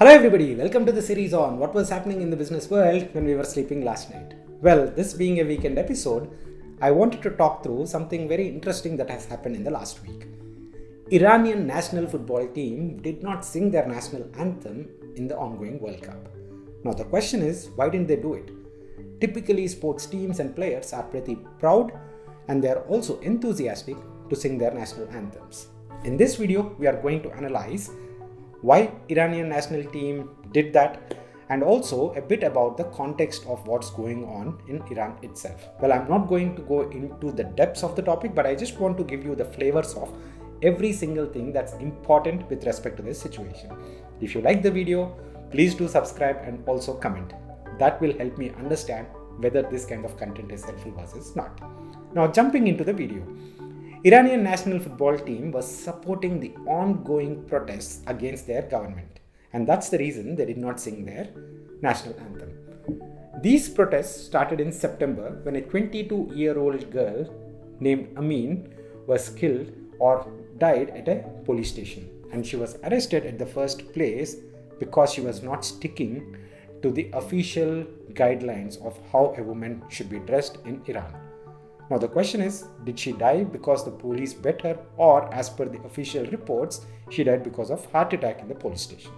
Hello everybody, welcome to the series on what was happening in the business world when we were sleeping last night. Well, this being a weekend episode, I wanted to talk through something very interesting that has happened in the last week. Iranian national football team did not sing their national anthem in the ongoing World Cup. Now the question is, why didn't they do it? Typically, sports teams and players are pretty proud and they are also enthusiastic to sing their national anthems. In this video, we are going to analyze why Iranian national team did that and also a bit about the context of what's going on in Iran itself. Well, I'm not going to go into the depths of the topic, but I just want to give you the flavors of every single thing that's important with respect to this situation. If you like the video, please do subscribe and also comment. That will help me understand whether this kind of content is helpful versus not. Now, jumping into the video. Iranian national football team was supporting the ongoing protests against their government, and that's the reason they did not sing their national anthem. These protests started in September when a 22-year-old girl named Amin was killed or died at a police station, and she was arrested at the first place because she was not sticking to the official guidelines of how a woman should be dressed in Iran. Now the question is, did she die because the police beat her, or as per the official reports, she died because of heart attack in the police station?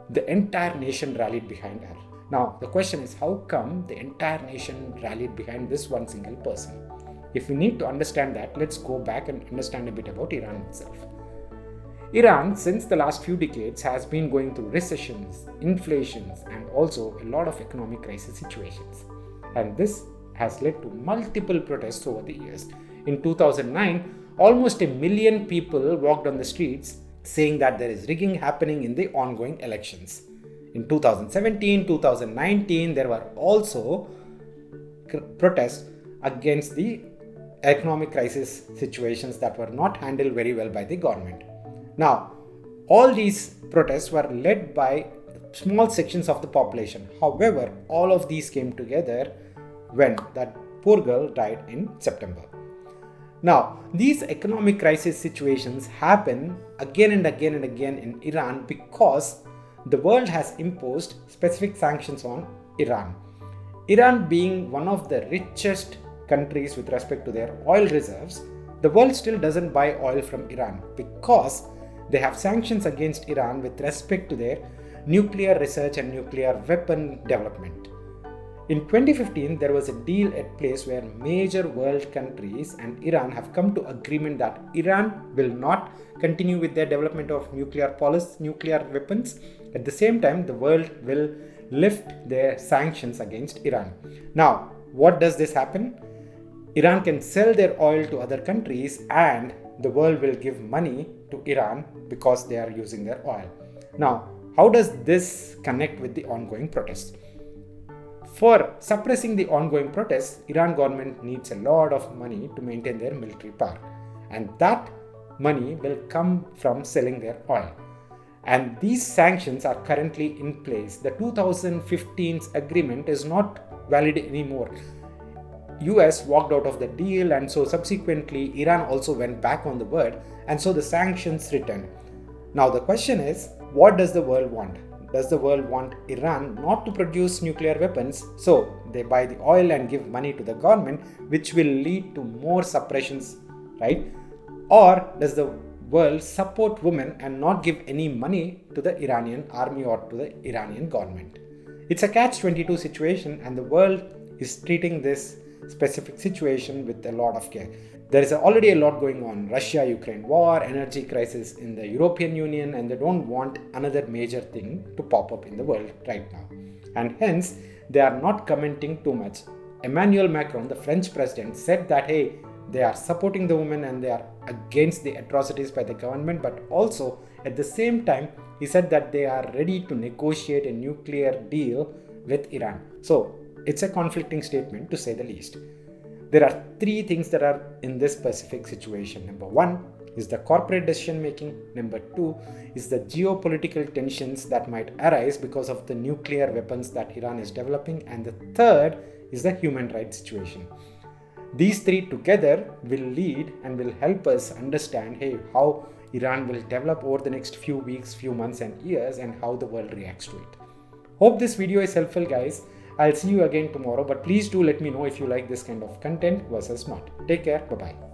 The entire nation rallied behind her. Now the question is, how come the entire nation rallied behind this one single person? If we need to understand that, let's go back and understand a bit about Iran itself. Iran, since the last few decades, has been going through recessions, inflations, and also a lot of economic crisis situations. And this has led to multiple protests over the years. In 2009, almost 1 million people walked on the streets saying that there is rigging happening in the ongoing elections. In 2017, 2019, there were also protests against the economic crisis situations that were not handled very well by the government. Now, all these protests were led by small sections of the population. However, all of these came together when that poor girl died in September. Now, these economic crisis situations happen again and again and again in Iran because the world has imposed specific sanctions on Iran. Iran being one of the richest countries with respect to their oil reserves, the world still doesn't buy oil from Iran because they have sanctions against Iran with respect to their nuclear research and nuclear weapon development. In 2015, there was a deal at place where major world countries and Iran have come to agreement that Iran will not continue with their development of nuclear weapons. At the same time, the world will lift their sanctions against Iran. Now, what does this happen? Iran can sell their oil to other countries and the world will give money to Iran because they are using their oil. Now, how does this connect with the ongoing protests? For suppressing the ongoing protests, Iran government needs a lot of money to maintain their military power, and that money will come from selling their oil. And these sanctions are currently in place. The 2015's agreement is not valid anymore. US walked out of the deal, and so subsequently Iran also went back on the word, and so the sanctions returned. Now the question is, what does the world want? Does the world want Iran not to produce nuclear weapons, so they buy the oil and give money to the government, which will lead to more suppressions, right? Or does the world support women and not give any money to the Iranian army or to the Iranian government? It's a catch-22 situation, and the world is treating this specific situation with a lot of care. There is already a lot going on. Russia-Ukraine war, energy crisis in the European Union, and they don't want another major thing to pop up in the world right now. And hence, they are not commenting too much. Emmanuel Macron, the French president, said that, hey, they are supporting the women and they are against the atrocities by the government, but also at the same time, he said that they are ready to negotiate a nuclear deal with Iran. So, it's a conflicting statement to say the least. There are 3 things that are in this specific situation. Number 1 is the corporate decision making. Number 2 is the geopolitical tensions that might arise because of the nuclear weapons that Iran is developing. And the third is the human rights situation. These 3 together will lead and will help us understand, hey, how Iran will develop over the next few weeks, few months and years, and how the world reacts to it. Hope this video is helpful, guys. I'll see you again tomorrow, but please do let me know if you like this kind of content versus not. Take care. Bye-bye.